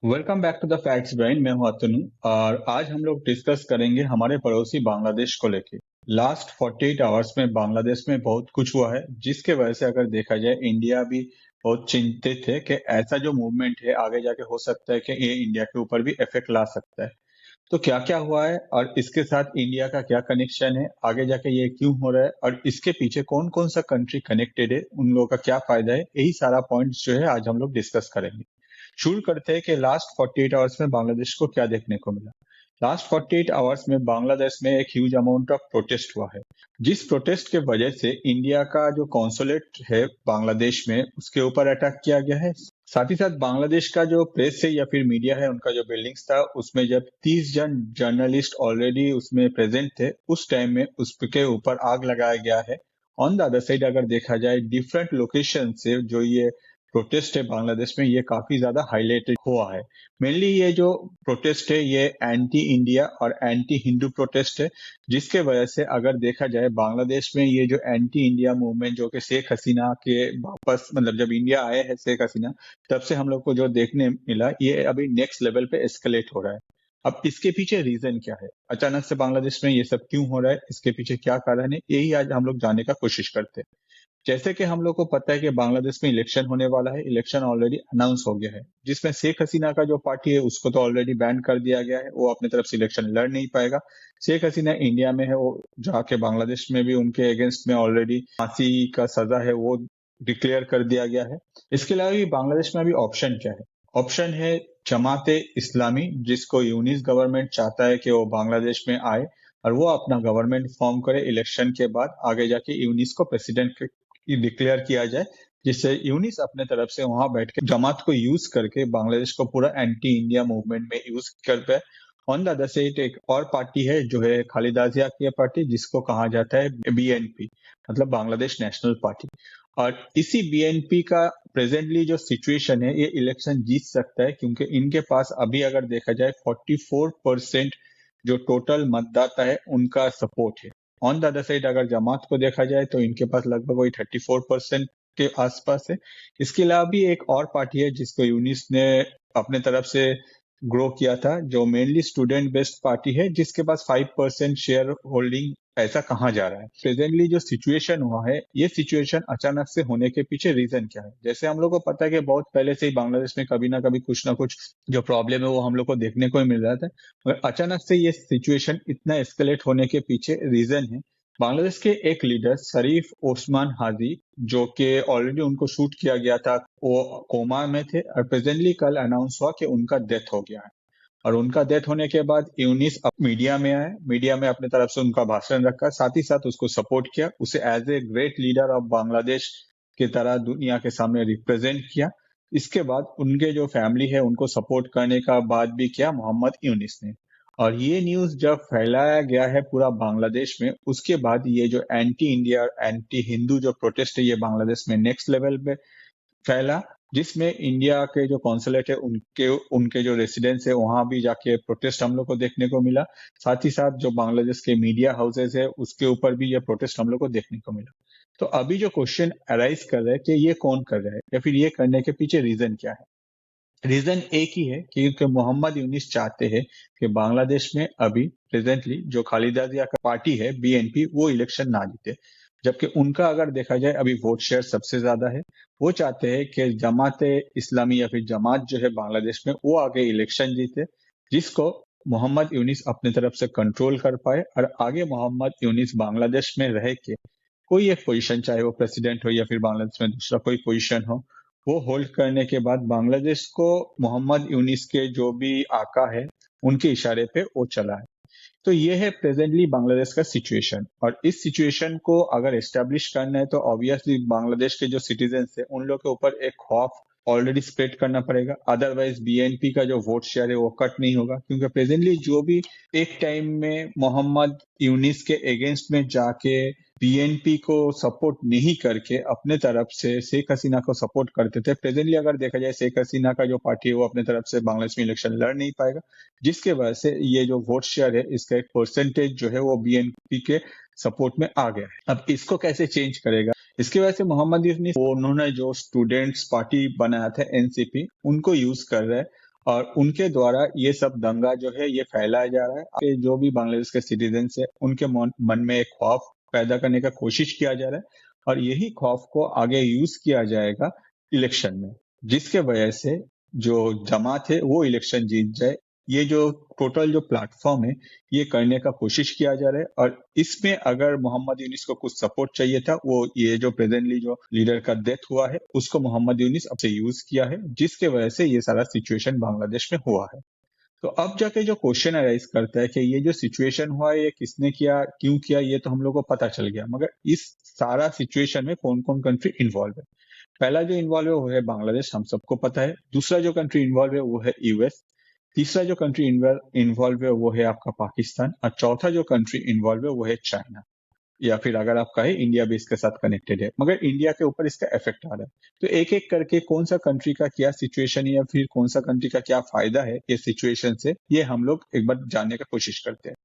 Welcome back to the facts brain. मैं हूं अतनु और आज हम लोग डिस्कस करेंगे हमारे पड़ोसी बांग्लादेश को लेके। लास्ट 48 आवर्स में बांग्लादेश में बहुत कुछ हुआ है, जिसके वजह से अगर देखा जाए इंडिया भी बहुत चिंतित है कि ऐसा जो मूवमेंट है आगे जाके हो सकता है कि ये इंडिया के ऊपर भी इफेक्ट ला सकता है। तो क्या क्या हुआ है और इसके साथ इंडिया का क्या कनेक्शन है, आगे जाके ये क्यों हो रहा है और इसके पीछे कौन कौन सा कंट्री कनेक्टेड है, उन लोगों का क्या फायदा है, यही सारा पॉइंट्स जो है आज हम लोग डिस्कस करेंगे। शुरू करते हैं कि लास्ट 48 आवर्स में बांग्लादेश को क्या देखने को मिला। लास्ट 48 आवर्स में बांग्लादेश में एक ह्यूज अमाउंट ऑफ प्रोटेस्ट हुआ है, जिस प्रोटेस्ट के वजह से इंडिया का जो कॉन्सुलेट है बांग्लादेश में उसके ऊपर अटैक किया गया है। साथ ही साथ बांग्लादेश का जो प्रेस है या फिर मीडिया है, उनका जो बिल्डिंग्स था उसमें जब 30 जन जर्नलिस्ट ऑलरेडी उसमें प्रेजेंट थे, उस टाइम में उसके ऊपर आग लगाया गया है। ऑन द अदर साइड अगर देखा जाए डिफरेंट लोकेशन से जो ये प्रोटेस्ट है बांग्लादेश में, ये काफी ज्यादा हाईलाइटेड हुआ है। मेनली ये जो प्रोटेस्ट है ये एंटी इंडिया और एंटी हिंदू प्रोटेस्ट है, जिसके वजह से अगर देखा जाए बांग्लादेश में ये जो एंटी इंडिया मूवमेंट जो कि शेख हसीना के वापस मतलब जब इंडिया आए हैं शेख हसीना, तब से हम लोग को जो देखने मिला ये अभी नेक्स्ट लेवल पे एस्केलेट हो रहा है। अब इसके पीछे रीजन क्या है, अचानक से बांग्लादेश में ये सब क्यों हो रहा है, इसके पीछे क्या कारण है, यही आज हम लोग जानने का कोशिश करते हैं। जैसे कि हम लोग को पता है कि बांग्लादेश में इलेक्शन होने वाला है, इलेक्शन ऑलरेडी अनाउंस हो गया है, जिसमें शेख हसीना का जो पार्टी है उसको तो ऑलरेडी बैन कर दिया गया है, वो अपनी तरफ से इलेक्शन लड़ नहीं पाएगा। शेख हसीना इंडिया में है, वो जाके बांग्लादेश में भी उनके अगेंस्ट में ऑलरेडी फांसी का सजा है वो डिक्लेयर कर दिया गया है। इसके अलावा भी बांग्लादेश में अभी ऑप्शन क्या है, ऑप्शन है जमाते इस्लामी, जिसको यूनिस गवर्नमेंट चाहता है कि वो बांग्लादेश में आए और वो अपना गवर्नमेंट फॉर्म करे इलेक्शन के बाद, आगे जाके यूनिस को प्रेसिडेंट डिक्लेयर किया जाए, जिससे यूनिस अपने तरफ से वहां बैठ के जमात को यूज करके बांग्लादेश को पूरा एंटी इंडिया मूवमेंट में यूज कर पाए। ऑन द अदर साइड एक और पार्टी है जो है खालिदा जिया की पार्टी, जिसको कहा जाता है बीएनपी, मतलब बांग्लादेश नेशनल पार्टी। और इसी बीएनपी का प्रेजेंटली जो सिचुएशन है, ये इलेक्शन जीत सकता है क्योंकि इनके पास अभी अगर देखा जाए 44% जो टोटल मतदाता है उनका सपोर्ट है। ऑन द अदर साइड अगर जमात को देखा जाए तो इनके पास लगभग वही 34% के आसपास है। इसके अलावा भी एक और पार्टी है जिसको यूनिस ने अपने तरफ से ग्रो किया था, जो मेनली स्टूडेंट बेस्ड पार्टी है, जिसके पास 5% शेयर होल्डिंग। ऐसा कहा जा रहा है प्रेजेंटली जो सिचुएशन हुआ है, ये सिचुएशन अचानक से होने के पीछे रीजन क्या है। जैसे हम लोग को पता है कि बहुत पहले से ही बांग्लादेश में कभी ना कभी कुछ ना कुछ जो प्रॉब्लम है वो हम लोग को देखने को ही मिल रहा था, मगर अचानक से ये सिचुएशन इतना एस्केलेट होने के पीछे रीजन है बांग्लादेश के एक लीडर शरीफ ओस्मान हाजी, जो कि ऑलरेडी उनको शूट किया गया था, वो कोमा में थे और प्रेजेंटली कल अनाउंस हुआ कि उनका डेथ हो गया है। और उनका डेथ होने के बाद यूनिस मीडिया में आए, मीडिया में अपने तरफ से उनका भाषण रखा, साथ ही साथ उसको सपोर्ट किया, उसे as a great leader of Bangladesh की तरह दुनिया के सामने रिप्रेजेंट किया। इसके बाद उनके जो फैमिली है उनको सपोर्ट करने का बात भी किया मोहम्मद यूनिस ने। और ये न्यूज जब फैलाया गया है पूरा बांग्लादेश में, उसके बाद ये जो एंटी इंडिया और एंटी हिंदू जो प्रोटेस्ट है ये बांग्लादेश में नेक्स्ट लेवल पे फैला, जिसमें इंडिया के जो कॉन्सुलेट है उनके उनके जो रेसिडेंस है वहां भी जाके प्रोटेस्ट हम लोग को देखने को मिला। साथ ही साथ जो बांग्लादेश के मीडिया हाउसेज है उसके ऊपर भी ये प्रोटेस्ट हम लोग को देखने को मिला। तो अभी जो क्वेश्चन अराइज कर रहा है कि ये कौन कर रहा है या फिर ये करने के पीछे रीजन क्या है। रीजन एक ही है क्योंकि मोहम्मद यूनिस चाहते हैं कि बांग्लादेश में अभी प्रेजेंटली जो खालिदा जिया का पार्टी है बीएनपी, वो इलेक्शन ना जीते, जबकि उनका अगर देखा जाए अभी वोट शेयर सबसे ज्यादा है। वो चाहते हैं कि जमात इस्लामी या फिर जमात जो है बांग्लादेश में वो आगे इलेक्शन जीते, जिसको मोहम्मद यूनिस अपने तरफ से कंट्रोल कर पाए और आगे मोहम्मद यूनिस बांग्लादेश में रह के कोई एक पोजीशन, चाहे वो प्रेसिडेंट हो या फिर बांग्लादेश में दूसरा कोई पोजीशन हो, वो होल्ड करने के बाद बांग्लादेश को मोहम्मद यूनिस के जो भी आका है उनके इशारे पे वो चला है। तो ये है प्रेजेंटली बांग्लादेश का सिचुएशन। और इस सिचुएशन को अगर एस्टेब्लिश करना है तो ऑब्वियसली बांग्लादेश के जो सिटीजन है उन लोग के ऊपर एक खौफ ऑलरेडी स्प्रेड करना पड़ेगा, अदरवाइज बीएनपी का जो वोट शेयर है वो कट नहीं होगा। क्योंकि प्रेजेंटली जो भी एक टाइम में मोहम्मद यूनिस के अगेंस्ट में जाके बीएनपी को सपोर्ट नहीं करके अपने तरफ से शेख हसीना को सपोर्ट करते थे, प्रेजेंटली अगर देखा जाए शेख हसीना का जो पार्टी है वो अपने तरफ से बांग्लादेश में इलेक्शन लड़ नहीं पाएगा, जिसके वजह से ये जो वोट शेयर है इसका एक परसेंटेज जो है वो बीएनपी के सपोर्ट में आ गया है। अब इसको कैसे चेंज करेगा, इसकी वजह से मोहम्मद यूनिस उन्होंने जो स्टूडेंट्स पार्टी बनाया था एनसीपी, उनको यूज कर रहा है और उनके द्वारा ये सब दंगा जो है ये फैलाया जा रहा है। आगे जो भी बांग्लादेश के सिटीजन है उनके मन में एक खौफ पैदा करने का कोशिश किया जा रहा है और यही खौफ को आगे यूज किया जाएगा इलेक्शन में, जिसके वजह से जो जमात है वो इलेक्शन जीत जाए। ये जो टोटल जो प्लेटफॉर्म है ये करने का कोशिश किया जा रहा है और इसमें अगर मोहम्मद यूनिस को कुछ सपोर्ट चाहिए था, वो ये जो प्रेजेंटली जो लीडर का डेथ हुआ है उसको मोहम्मद यूनिस अब से यूज किया है, जिसके वजह से ये सारा सिचुएशन बांग्लादेश में हुआ है। तो अब जाके जो क्वेश्चन अराइज करता है कि ये जो सिचुएशन हुआ है ये किसने किया, क्यों किया, ये तो हम लोग को पता चल गया, मगर इस सारा सिचुएशन में कौन कौन कंट्री इन्वॉल्व है। पहला जो इन्वॉल्व है वो है बांग्लादेश, हम सबको पता है। दूसरा जो कंट्री इन्वॉल्व है वो है यूएस। तीसरा जो कंट्री इन्वॉल्व है वो है आपका पाकिस्तान और चौथा जो कंट्री इन्वॉल्व है वो है चाइना, या फिर अगर आप कहें इंडिया भी इसके साथ कनेक्टेड है, मगर इंडिया के ऊपर इसका इफेक्ट आ रहा है। तो एक एक करके कौन सा कंट्री का क्या सिचुएशन है या फिर कौन सा कंट्री का क्या फायदा है ये सिचुएशन से, ये हम लोग एक बार जानने का कोशिश करते हैं।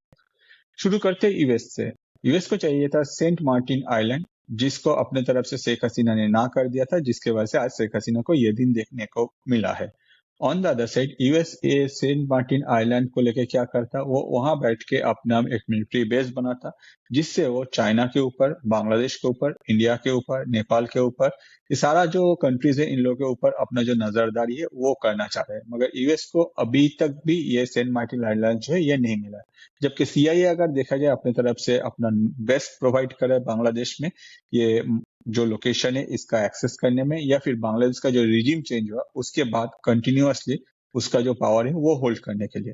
शुरू करते हैं यूएस से। यूएस को चाहिए था सेंट मार्टिन आइलैंड, जिसको अपने तरफ से शेख हसीना ने ना कर दिया था, जिसके वजह से आज शेख हसीना को ये दिन देखने को मिला है। On the other side USA Saint Martin island को लेके क्या करता, वो वहां बैठ के अपना एक मिलिट्री बेस बनाता, जिससे वो चाइना के ऊपर, बांग्लादेश के ऊपर, इंडिया के ऊपर, नेपाल के ऊपर, ये सारा जो कंट्रीज है इन लोगों के ऊपर अपना जो नजरदारी है वो करना चाह रहे हैं। मगर यूएस को अभी तक भी ये सेंट मार्टिन आइलैंड जो है ये नहीं मिला है, जबकि सीआईए अगर देखा जाए अपनी तरफ से अपना बेस्ट प्रोवाइड करे बांग्लादेश में ये जो लोकेशन है इसका एक्सेस करने में, या फिर बांग्लादेश का जो रिजीम चेंज हुआ उसके बाद कंटिन्यूअसली उसका जो पावर है वो होल्ड करने के लिए।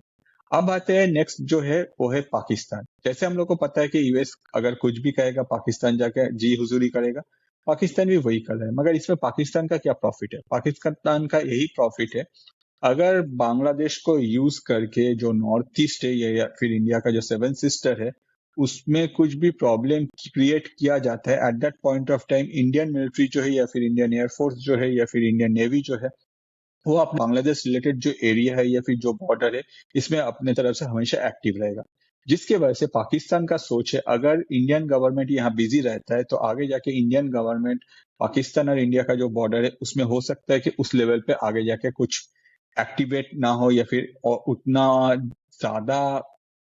अब आते हैं नेक्स्ट जो है वो है पाकिस्तान। जैसे हम लोग को पता है कि यूएस अगर कुछ भी कहेगा पाकिस्तान जाके जी हुजूरी करेगा, पाकिस्तान भी वही कर रहा है। मगर इसमें पाकिस्तान का क्या प्रॉफिट है? पाकिस्तान का यही प्रॉफिट है, अगर बांग्लादेश को यूज करके जो नॉर्थ ईस्ट है या फिर इंडिया का जो सेवन सिस्टर है उसमें कुछ भी प्रॉब्लम क्रिएट किया जाता है, at that point of time Indian military जो है या फिर इंडियन एयरफोर्स जो है या फिर इंडियन नेवी जो है वो अपने बांग्लादेश रिलेटेड जो एरिया है या फिर जो बॉर्डर है इसमें अपने तरफ से हमेशा एक्टिव रहेगा। जिसके वजह से पाकिस्तान का सोच है, अगर इंडियन गवर्नमेंट यहाँ बिजी रहता है तो आगे जाके इंडियन गवर्नमेंट पाकिस्तान और इंडिया का जो बॉर्डर है उसमें हो सकता है कि उस लेवल पे आगे जाके कुछ एक्टिवेट ना हो या फिर उतना ज्यादा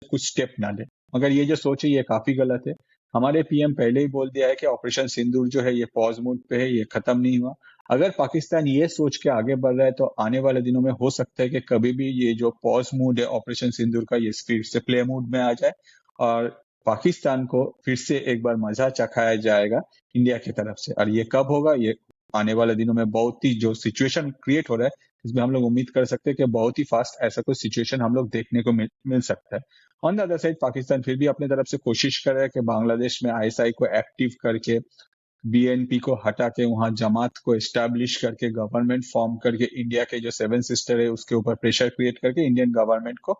कुछ स्टेप ना ले। मगर ये जो सोच है ये काफी गलत है। हमारे पीएम पहले ही बोल दिया है कि ऑपरेशन सिंदूर जो है ये पॉज मोड पे है, ये खत्म नहीं हुआ। अगर पाकिस्तान ये सोच के आगे बढ़ रहा है तो आने वाले दिनों में हो सकता है कि कभी भी ये जो पॉज मोड है ऑपरेशन सिंदूर का ये स्पीड से प्ले मोड में आ जाए और पाकिस्तान को फिर से एक बार मजा चखाया जाएगा इंडिया की तरफ से। और ये कब होगा, ये आने वाले दिनों में बहुत ही जो सिचुएशन क्रिएट हो रहा है इसमें हम लोग उम्मीद कर सकते हैं कि बहुत ही फास्ट ऐसा कोई सिचुएशन हम लोग देखने को मिल सकता है। On the other side Pakistan फिर भी अपने तरफ से कोशिश कर रहा है कि बांग्लादेश में आईएसआई को एक्टिव करके, बीएनपी को हटा के वहां जमात को एस्टैब्लिश करके, गवर्नमेंट फॉर्म करके, इंडिया के जो सेवन सिस्टर है उसके ऊपर प्रेशर क्रिएट करके इंडियन गवर्नमेंट को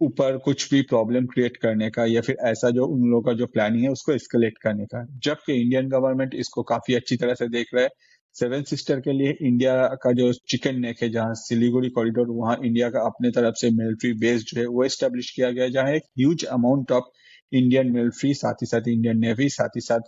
ऊपर कुछ भी प्रॉब्लम क्रिएट करने का या फिर ऐसा जो उन लोगों का जो प्लानिंग है उसको एस्केलेट करने का। जबकि इंडियन गवर्नमेंट इसको काफी अच्छी तरह से देख रहा है। सेवन सिस्टर के लिए इंडिया का जो चिकन नेक है जहां सिलीगुड़ी कॉरिडोर, वहां इंडिया का अपने तरफ से मिलिट्री बेस जो है वो एस्टेब्लिश किया गया है, जहां एक huge amount of Indian military, साथ ही साथ इंडियन नेवी, साथ ही साथ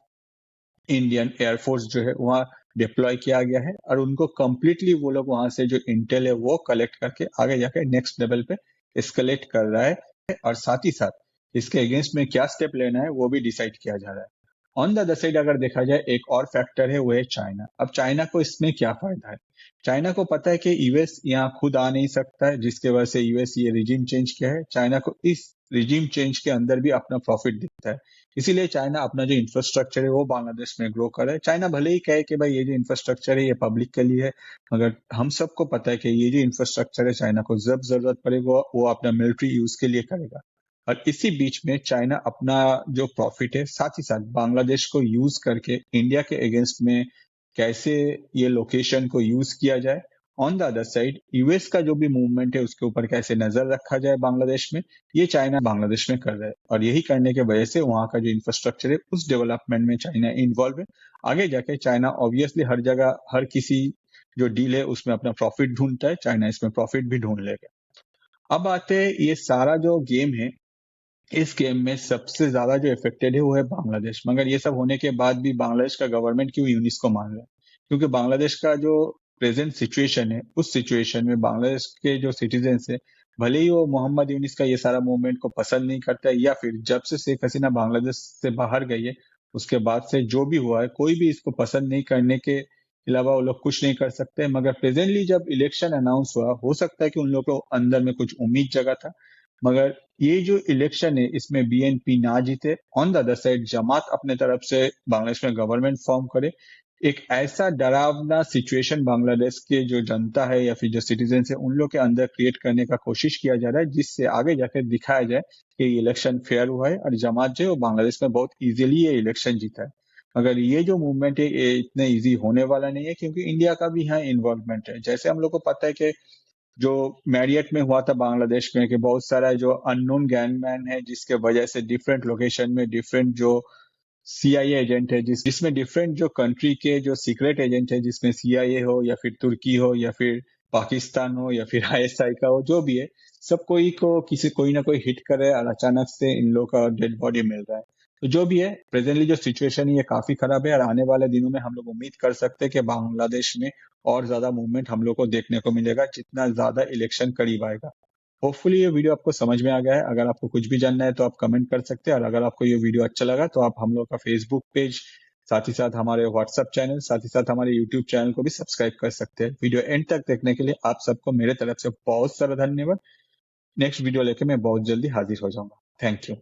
इंडियन एयरफोर्स जो है वहां डिप्लॉय किया गया है और उनको कंप्लीटली वो लोग वहां से जो इंटेल है वो कलेक्ट करके आगे जाके नेक्स्ट लेवल पे एस्केलेट कर रहा है और साथ ही साथ इसके अगेंस्ट में क्या स्टेप लेना है वो भी डिसाइड किया जा रहा है। ऑन द अदर साइड अगर देखा जाए एक और फैक्टर है वो है चाइना। अब चाइना को इसमें क्या फायदा है? चाइना को पता है कि यूएस यहाँ खुद आ नहीं सकता है, जिसके वजह से यूएस ये रिजीम चेंज किया है। चाइना को इस रिजीम चेंज के अंदर भी अपना प्रॉफिट दिखता है, इसीलिए चाइना अपना जो इंफ्रास्ट्रक्चर है वो बांग्लादेश में ग्रो कर रहा है। चाइना भले ही कहे कि भाई ये जो इंफ्रास्ट्रक्चर है ये पब्लिक के लिए है, मगर हम सबको पता है कि ये जो इंफ्रास्ट्रक्चर है चाइना को जब जरूरत पड़ेगा वो अपना मिलिट्री यूज के लिए करेगा। और इसी बीच में चाइना अपना जो प्रॉफिट है साथ ही साथ बांग्लादेश को यूज करके इंडिया के अगेंस्ट में कैसे ये लोकेशन को यूज किया जाए, on the other side US का जो भी मूवमेंट है उसके ऊपर कैसे नजर रखा जाए बांग्लादेश में, ये चाइना बांग्लादेश में कर रहा है। और यही करने के वजह से वहां का जो इंफ्रास्ट्रक्चर है उस डेवलपमेंट में चाइना इन्वॉल्व है। आगे जाके चाइना ऑब्वियसली हर जगह हर किसी जो डील है उसमें अपना प्रॉफिट ढूंढता है, चाइना इसमें प्रॉफिट भी ढूंढ लेगा। अब आते हैं ये सारा जो गेम है, इस गेम में सबसे ज्यादा जो इफेक्टेड है वो है बांग्लादेश। मगर ये सब होने के बाद भी बांग्लादेश का गवर्नमेंट क्यों यूनिस को मान रहा है? क्योंकि बांग्लादेश का जो प्रेजेंट सिचुएशन है, उस सिचुएशन में बांग्लादेश के जो सिटीजन्स है, भले ही वो मोहम्मद यूनिस का ये सारा मूवमेंट को पसंद नहीं करता है, या फिर जब से शेख हसीना बांग्लादेश से बाहर गई है उसके बाद से जो भी हुआ है, कोई भी इसको पसंद नहीं करने के अलावा वो लोग कुछ नहीं कर सकते। मगर प्रेजेंटली जब इलेक्शन अनाउंस हुआ, हो सकता है कि उन लोगों को अंदर में कुछ उम्मीद जगा था, मगर ये जो इलेक्शन है इसमें बीएनपी ना जीते, ऑन द अदर साइड जमात अपने तरफ से बांग्लादेश में गवर्नमेंट फॉर्म करे, एक ऐसा डरावना सिचुएशन बांग्लादेश के जो जनता है या फिर जो सिटीजन है उन लोग के अंदर क्रिएट करने का कोशिश किया जा रहा है, जिससे आगे जाकर दिखाया जाए कि ये इलेक्शन फेयर हुआ है और जमात जो है वो बांग्लादेश में बहुत इजीली ये इलेक्शन जीता है। मगर ये जो मूवमेंट है ये इतने इजी होने वाला नहीं है, क्योंकि इंडिया का भी यहाँ इन्वॉल्वमेंट है। जैसे हम लोग को पता है कि जो मैरियट में हुआ था बांग्लादेश में, कि बहुत सारा जो अननोन गैंगमैन है जिसके वजह से डिफरेंट लोकेशन में डिफरेंट जो सीआईए एजेंट है, जिसमें डिफरेंट जो कंट्री के जो सीक्रेट एजेंट है, जिसमें सीआईए हो या फिर तुर्की हो या फिर पाकिस्तान हो या फिर आईएसआई का हो, जो भी है, सब कोई ना कोई हिट करे और अचानक से इन लोग का डेड बॉडी मिल रहा है। तो जो भी है, प्रेजेंटली जो सिचुएशन है ये काफी खराब है और आने वाले दिनों में हम लोग उम्मीद कर सकते हैं कि बांग्लादेश में और ज्यादा मूवमेंट हम लोग को देखने को मिलेगा जितना ज्यादा इलेक्शन करीब आएगा। होपफुली ये वीडियो आपको समझ में आ गया है। अगर आपको कुछ भी जानना है तो आप कमेंट कर सकते हैं, और अगर आपको ये वीडियो अच्छा लगा तो आप हम लोग का फेसबुक पेज, साथ ही साथ हमारे व्हाट्सएप चैनल, साथ ही साथ हमारे यूट्यूब चैनल को भी सब्सक्राइब कर सकते हैं। वीडियो एंड तक देखने के लिए आप सबको मेरे तरफ से बहुत सारा धन्यवाद। नेक्स्ट वीडियो लेके मैं बहुत जल्दी हाजिर हो जाऊंगा। Thank you.